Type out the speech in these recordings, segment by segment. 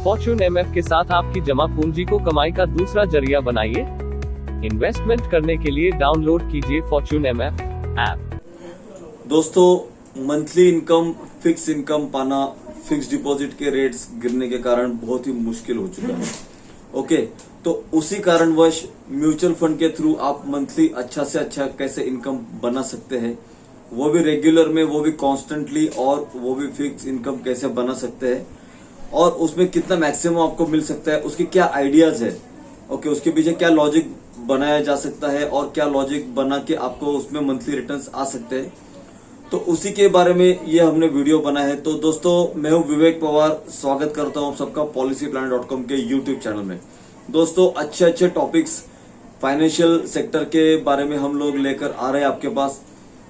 Fortune MF के साथ आपकी जमा पूंजी को कमाई का दूसरा जरिया बनाइए। इन्वेस्टमेंट करने के लिए डाउनलोड कीजिए फॉर्च्यून एमएफ ऐप। दोस्तों, मंथली इनकम, फिक्स इनकम पाना फिक्स डिपॉजिट के रेट्स गिरने के कारण बहुत ही मुश्किल हो चुका है। ओके, तो उसी कारणवश म्यूचुअल फंड के थ्रू आप मंथली अच्छा से अच्छा कैसे इनकम बना सकते हैं, वो भी रेगुलर में, वो भी कॉन्स्टेंटली, और वो भी फिक्स इनकम कैसे बना सकते हैं और उसमें कितना मैक्सिमम आपको मिल सकता है, उसके क्या आइडियाज है। ओके, उसके पीछे क्या लॉजिक बनाया जा सकता है और क्या लॉजिक बना के आपको उसमें मंथली रिटर्न्स आ सकते हैं, तो उसी के बारे में ये हमने वीडियो बनाया है। तो दोस्तों, मैं हूं विवेक पवार, स्वागत करता हूं सबका policyplanet.com के यूट्यूब चैनल में। दोस्तों, अच्छे अच्छे टॉपिक्स फाइनेंशियल सेक्टर के बारे में हम लोग लेकर आ रहे हैं आपके पास,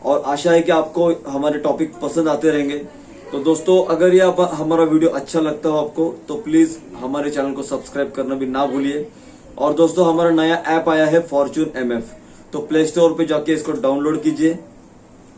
और आशा है कि आपको हमारे टॉपिक पसंद आते रहेंगे। तो दोस्तों, अगर ये हमारा वीडियो अच्छा लगता हो आपको, तो प्लीज हमारे चैनल को सब्सक्राइब करना भी ना भूलिए। और दोस्तों, हमारा नया ऐप आया है फॉर्च्यून एमएफ, तो प्ले स्टोर पे जाके इसको डाउनलोड कीजिए।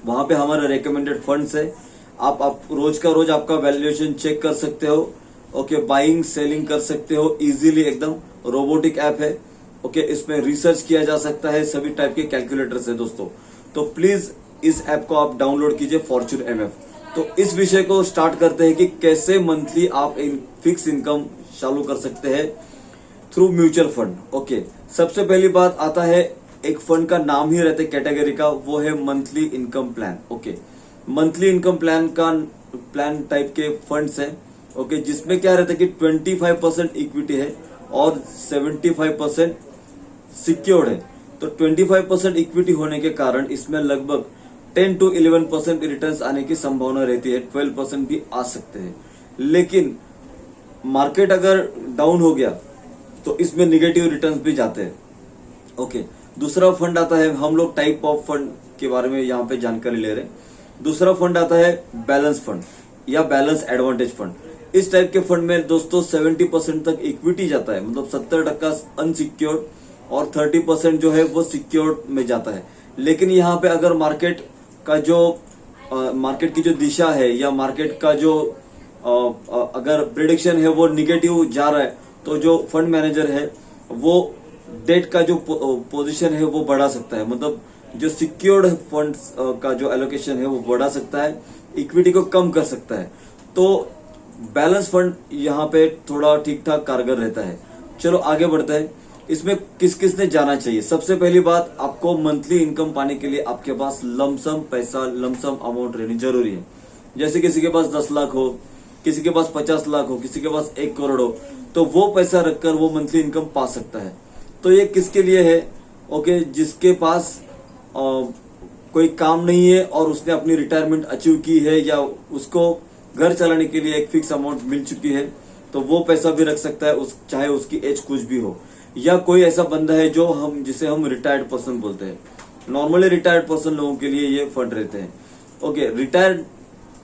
वहां पे हमारे रिकमेंडेड फंड्स है, आप रोज का रोज आपका वैल्यूएशन चेक कर सकते हो। ओके, बाइंग सेलिंग कर सकते हो इजीली, एकदम रोबोटिक ऐप है। ओके, इसमें रिसर्च किया जा सकता है, सभी टाइप के कैलकुलेटर्स है दोस्तों। तो प्लीज इस ऐप को आप डाउनलोड कीजिए, फॉर्च्यून एमएफ। तो इस विषय को स्टार्ट करते हैं कि कैसे मंथली आप फिक्स इनकम चालू कर सकते हैं थ्रू म्यूचुअल फंड। ओके, सबसे पहली बात आता है, एक फंड का नाम ही रहता है कैटेगरी का, वो है monthly income plan. Okay, monthly income plan type के फंड्स हैं। ओके, जिसमें क्या रहता है कि 25% इक्विटी है और 75% सिक्योर्ड है। तो 25% इक्विटी होने के कारण इसमें लगभग 10 to 11% रिटर्न्स आने की संभावना रहती है, 12% भी आ सकते हैं। लेकिन मार्केट अगर डाउन हो गया तो इसमें निगेटिव रिटर्न्स भी जाते हैं। ओके, दूसरा फंड आता है, हम लोग टाइप ऑफ फंड के बारे में यहाँ पे जानकारी ले रहे हैं। दूसरा फंड आता है बैलेंस फंड या बैलेंस एडवांटेज फंड। इस टाइप के फंड में दोस्तों 70% तक इक्विटी जाता है, मतलब 70% अनसिक्योर्ड और 30% जो है वो सिक्योर्ड में जाता है। लेकिन यहाँ पे अगर मार्केट की जो दिशा है या मार्केट का जो अगर प्रिडिक्शन है वो निगेटिव जा रहा है, तो जो फंड मैनेजर है वो डेट का जो पोजीशन है वो बढ़ा सकता है, मतलब जो सिक्योर्ड फंड्स का जो एलोकेशन है वो बढ़ा सकता है, इक्विटी को कम कर सकता है। तो बैलेंस फंड यहाँ पे थोड़ा ठीक ठाक कारगर रहता है। चलो आगे बढ़ते हैं, इसमें किस किस ने जाना चाहिए। सबसे पहली बात, आपको मंथली इनकम पाने के लिए आपके पास लमसम पैसा, लमसम अमाउंट रहनी जरूरी है। जैसे किसी के पास 10 लाख हो, किसी के पास 50 लाख हो, किसी के पास 1 करोड़ हो, तो वो पैसा रखकर वो मंथली इनकम पा सकता है। तो ये किसके लिए है? ओके, जिसके पास कोई काम नहीं है और उसने अपनी रिटायरमेंट अचीव की है, या उसको घर चलाने के लिए एक फिक्स अमाउंट मिल चुकी है, तो वो पैसा भी रख सकता है, चाहे उसकी एज कुछ भी हो। या कोई ऐसा बंदा है जिसे हम रिटायर्ड पर्सन बोलते हैं। नॉर्मली रिटायर्ड पर्सन लोगों के लिए ये फंड रहते हैं। ओके, रिटायर्ड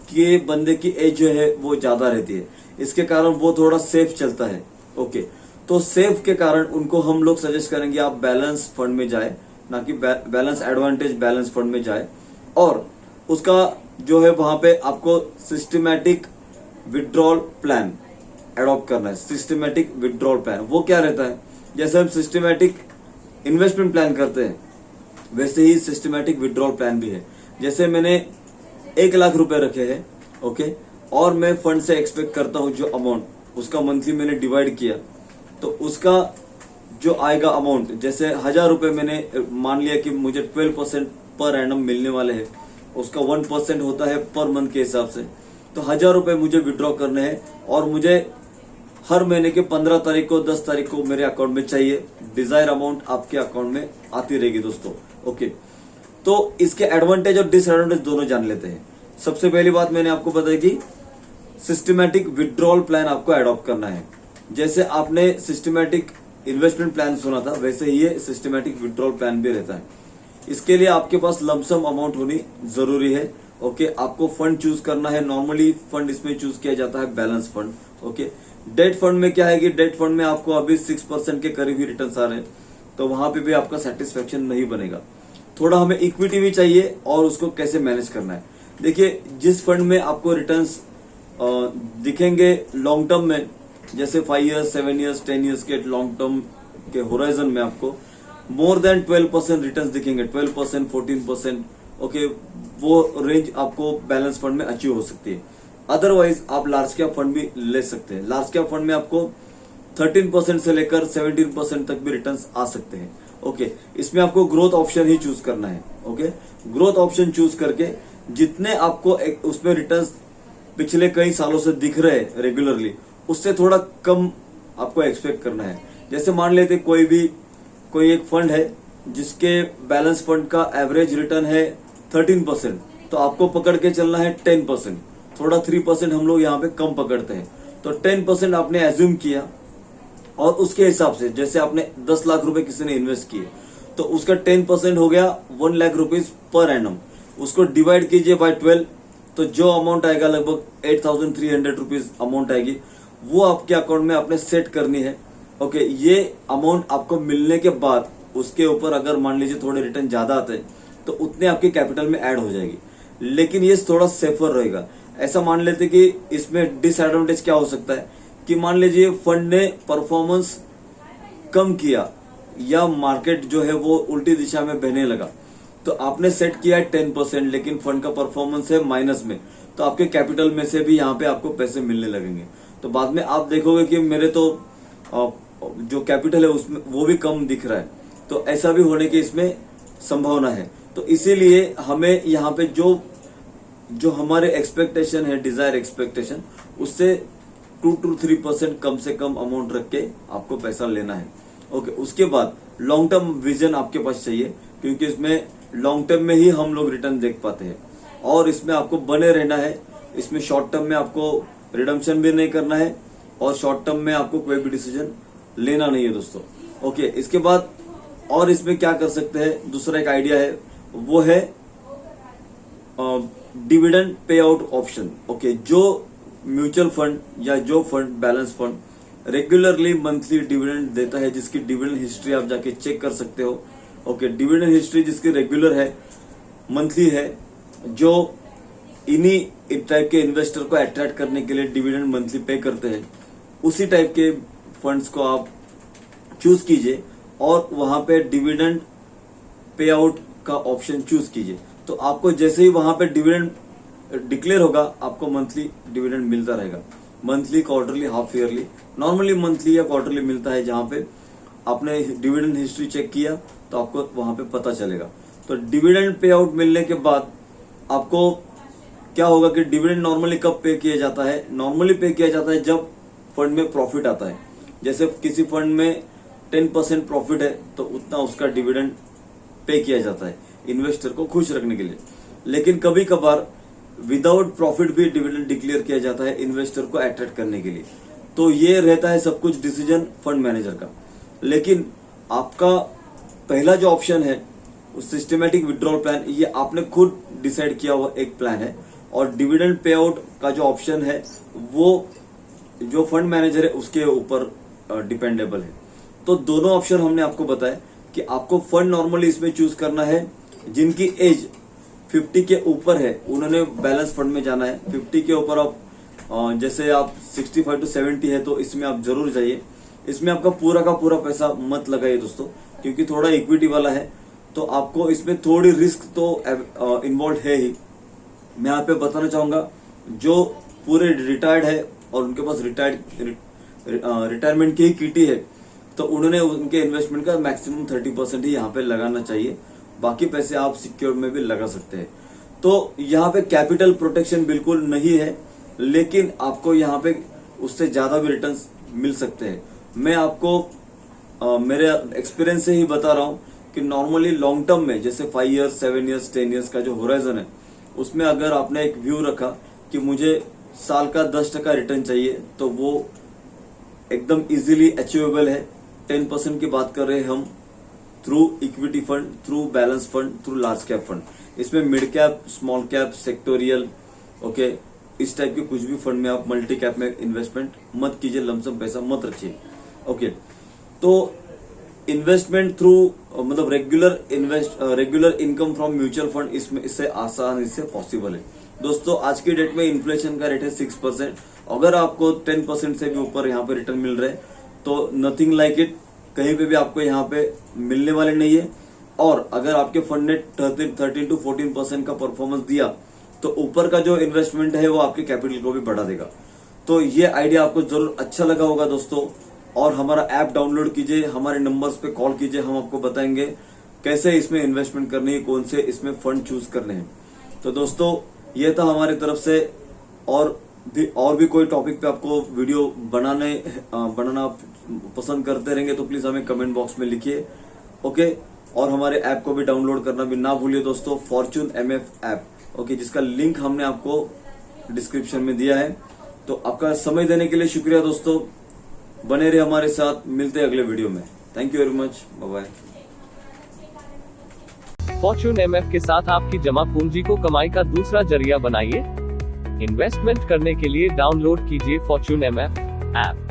के बंदे की एज जो है वो ज्यादा रहती है, इसके कारण वो थोड़ा सेफ चलता है। ओके, तो सेफ के कारण उनको हम लोग सजेस्ट करेंगे आप बैलेंस फंड में जाए, ना कि बैलेंस एडवांटेज बैलेंस फंड में जाए। और उसका जो है वहां पे आपको सिस्टमैटिक विड्रॉल प्लान एडॉप्ट करना है। सिस्टमैटिक विड्रॉल प्लान वो क्या रहता है? जैसे हम सिस्टमैटिक इन्वेस्टमेंट प्लान करते हैं, वैसे ही सिस्टमैटिक विड्रॉल प्लान भी है। जैसे मैंने 1 लाख रुपए रखे हैं, ओके, और मैं फंड से एक्सपेक्ट करता हूं जो अमाउंट, उसका मंथली मैंने डिवाइड किया, तो उसका जो आएगा अमाउंट, जैसे 1000 रुपए मैंने मान लिया कि मुझे 12% पर एनम मिलने वाले हैं, उसका 1% होता है पर मंथ के हिसाब से। तो 1000 रुपए मुझे विड्रॉ करने हैं और मुझे हर महीने के 15 तारीख को, 10 तारीख को मेरे अकाउंट में चाहिए। डिजायर अमाउंट आपके अकाउंट में आती रहेगी दोस्तों। ओके, तो इसके एडवांटेज और डिसएडवांटेज दोनों जान लेते हैं। सबसे पहली बात मैंने आपको बताई कि सिस्टमैटिक विड्रॉल प्लान आपको एडॉप्ट करना है। जैसे आपने सिस्टमैटिक इन्वेस्टमेंट प्लान सुना था, वैसे ही ये सिस्टमैटिक विड्रॉल प्लान भी रहता है। इसके लिए आपके पास लमसम अमाउंट होनी जरूरी है। ओके, आपको फंड चूज करना है। नॉर्मली फंड इसमें चूज किया जाता है balance fund. Okay, debt fund में क्या है कि डेट फंड में आपको अभी 6% के करीब ही रिटर्न आ रहे हैं, तो वहां पे भी आपका सेटिस्फेक्शन नहीं बनेगा। थोड़ा हमें इक्विटी भी चाहिए, और उसको कैसे मैनेज करना है। देखिए, जिस फंड में आपको रिटर्न्स दिखेंगे लॉन्ग टर्म में, जैसे 5 ईयर्स, 7 ईयर्स, 10 ईयर्स के लॉन्ग टर्म के होराइजन में आपको मोर देन 12% रिटर्न्स दिखेंगे, 12%, 14%, ओके, वो रेंज आपको बैलेंस फंड में अचीव हो सकती है। अदरवाइज आप लार्ज कैप फंड भी ले सकते हैं। लार्ज कैप फंड में आपको 13% से लेकर 17% तक भी रिटर्न्स आ सकते हैं। ओके, इसमें आपको ग्रोथ ऑप्शन ही चूज करना है। ओके, ग्रोथ ऑप्शन चूज करके जितने आपको उसमें रिटर्न्स पिछले कई सालों से दिख रहे हैं रेगुलरली, उससे थोड़ा कम आपको एक्सपेक्ट करना है। जैसे मान लेते कोई एक फंड है जिसके बैलेंस फंड का एवरेज रिटर्न है 13%, तो आपको पकड़ के चलना है 10%। थोड़ा 3% हम लोग यहाँ पे कम पकड़ते हैं, तो 10% आपने एज्यूम किया और उसके हिसाब से जैसे आपने 10 लाख रुपए किसी ने इन्वेस्ट किए तो उसका 10% हो गया 1 लाख रुपीज पर एनम। उसको डिवाइड कीजिए बाय 12, तो जो अमाउंट आएगा लगभग 8,300 रुपीज अमाउंट आएगी, वो आपके अकाउंट में आपने सेट करनी है। ओके, ये अमाउंट आपको मिलने के बाद उसके ऊपर अगर मान लीजिए थोड़े रिटर्न ज्यादा आते हैं तो उतने आपके कैपिटल में ऐड हो जाएगी, लेकिन ये थोड़ा सेफर रहेगा। ऐसा मान लेते कि इसमें डिसएडवांटेज क्या हो सकता है कि मान लीजिए फंड ने परफॉर्मेंस कम किया या मार्केट जो है वो उल्टी दिशा में बहने लगा, तो आपने सेट किया है 10%, लेकिन फंड का परफॉर्मेंस है माइनस में, तो आपके कैपिटल में से भी यहाँ पे आपको पैसे मिलने लगेंगे। तो बाद में आप देखोगे कि मेरे तो जो कैपिटल है उसमें वो भी कम दिख रहा है, तो ऐसा भी होने की इसमें संभावना है। तो इसीलिए हमें यहाँ पे जो हमारे एक्सपेक्टेशन है, डिजायर एक्सपेक्टेशन, उससे 2 to 3% कम से कम अमाउंट रख के आपको पैसा लेना है। ओके, उसके बाद लॉन्ग टर्म विजन आपके पास चाहिए, क्योंकि इसमें लॉन्ग टर्म में ही हम लोग रिटर्न देख पाते हैं और इसमें आपको बने रहना है। इसमें शॉर्ट टर्म में आपको रिडम्पशन भी नहीं करना है और शॉर्ट टर्म में आपको कोई भी डिसीजन लेना नहीं है दोस्तों। ओके, इसके बाद और इसमें क्या कर सकते हैं, दूसरा एक आइडिया है, वो है dividend pay out option. Okay, जो म्यूचुअल फंड या जो fund balance fund regularly monthly dividend देता है, जिसकी डिविडेंड हिस्ट्री आप जाके चेक कर सकते हो। ओके, डिविडेंड हिस्ट्री जिसकी रेगुलर है, मंथली है, जो इन्हीं टाइप के इन्वेस्टर को अट्रैक्ट करने के लिए डिविडेंड मंथली पे करते हैं, उसी टाइप के फंड्स को आप चूज कीजिए और वहां पे डिविडेंड पे आउट का ऑप्शन चूज कीजिए। तो आपको जैसे ही वहां पे डिविडेंड डिक्लेयर होगा, आपको मंथली डिविडेंड मिलता रहेगा। Monthly, quarterly, half yearly, normally monthly या क्वार्टरली मिलता है। जहां पे आपने डिविडेंड हिस्ट्री चेक किया तो आपको वहां पे पता चलेगा। तो डिविडेंड पे आउट मिलने के बाद आपको क्या होगा कि डिविडेंड नॉर्मली कब पे किया जाता है? नॉर्मली पे किया जाता है जब फंड में प्रॉफिट आता है। जैसे किसी फंड में 10% प्रॉफिट है तो उतना उसका डिविडेंड पे किया जाता है इन्वेस्टर को खुश रखने के लिए। लेकिन कभी कभार विदाउट प्रॉफिट भी डिविडेंड डिक्लेयर किया जाता है इन्वेस्टर को अट्रैक्ट करने के लिए। तो ये रहता है सब कुछ डिसीजन फंड मैनेजर का। लेकिन आपका पहला जो ऑप्शन है सिस्टमेटिक विड्रॉल प्लान, ये आपने खुद डिसाइड किया हुआ एक प्लान है। और डिविडेंड पे आउट का जो ऑप्शन है वो जो फंड मैनेजर है उसके ऊपर डिपेंडेबल है। तो दोनों ऑप्शन हमने आपको बताया कि आपको फंड नॉर्मली इसमें चूज करना है जिनकी एज 50 के ऊपर है, उन्होंने बैलेंस फंड में जाना है। 50 के ऊपर आप जैसे आप 65 to 70 है तो इसमें आप जरूर जाइए। इसमें आपका पूरा का पूरा पैसा मत लगाइए दोस्तों, क्योंकि थोड़ा इक्विटी वाला है तो आपको इसमें थोड़ी रिस्क तो इन्वॉल्व है ही। मैं यहाँ पे बताना चाहूंगा जो पूरे रिटायर्ड है और उनके पास रिटायरमेंट की ही किटी है तो उन्होंने उनके इन्वेस्टमेंट का मैक्सिमम 30% ही यहाँ पे लगाना चाहिए। बाकी पैसे आप सिक्योर में भी लगा सकते हैं। तो यहाँ पे कैपिटल प्रोटेक्शन बिल्कुल नहीं है, लेकिन आपको यहाँ पे उससे ज्यादा भी रिटर्न्स मिल सकते हैं। मैं आपको मेरे एक्सपीरियंस से ही बता रहा हूँ कि नॉर्मली लॉन्ग टर्म में जैसे 5 ईयर्स, 7 ईयर्स, 10 ईयर्स का जो होराइजन है उसमें अगर आपने एक व्यू रखा कि मुझे साल का 10% रिटर्न चाहिए तो वो एकदम इजीली अचीवेबल है। 10% की बात कर रहे हैं हम through equity fund, through balance fund, through large cap fund. इसमें mid cap, small cap, sectorial, okay, इस टाइप के कुछ भी फंड में आप मल्टी कैप में इन्वेस्टमेंट मत कीजिए, लमसम पैसा मत रखिए। ओके, तो इन्वेस्टमेंट थ्रू मतलब regular income from mutual fund इसमें इससे आसानी से पॉसिबल है। दोस्तों आज की डेट में इन्फ्लेशन का रेट है 6% अगर आपको 10% से भी ऊपर यहाँ पे रिटर्न मिल रहे हैं तो नथिंग लाइक इट, कहीं पे भी आपको यहाँ पे मिलने वाले नहीं है। और अगर आपके फंड ने 13 to 14% का परफॉर्मेंस दिया तो ऊपर का जो इन्वेस्टमेंट है वो आपके कैपिटल को भी बढ़ा देगा। तो ये आइडिया आपको जरूर अच्छा लगा होगा दोस्तों। और हमारा ऐप डाउनलोड कीजिए, हमारे नंबर्स पे कॉल कीजिए, हम आपको बताएंगे कैसे इसमें इन्वेस्टमेंट करनी है, कौन से इसमें फंड चूज करने हैं। तो दोस्तों ये था हमारी तरफ से। और भी कोई टॉपिक पे आपको वीडियो बनाना पसंद करते रहेंगे तो प्लीज हमें कमेंट बॉक्स में लिखिए। ओके, और हमारे ऐप को भी डाउनलोड करना भी ना भूलिए दोस्तों, फॉर्च्यून MF ऐप, ओके, जिसका लिंक हमने आपको डिस्क्रिप्शन में दिया है। तो आपका समय देने के लिए शुक्रिया दोस्तों, बने रहे हमारे साथ, मिलते हैं अगले वीडियो में। Thank you very much, bye bye. Fortune MF के साथ आपकी जमा पूंजी को कमाई का दूसरा जरिया बनाइए। इन्वेस्टमेंट करने के लिए डाउनलोड कीजिए फॉर्च्यून MF ऐप।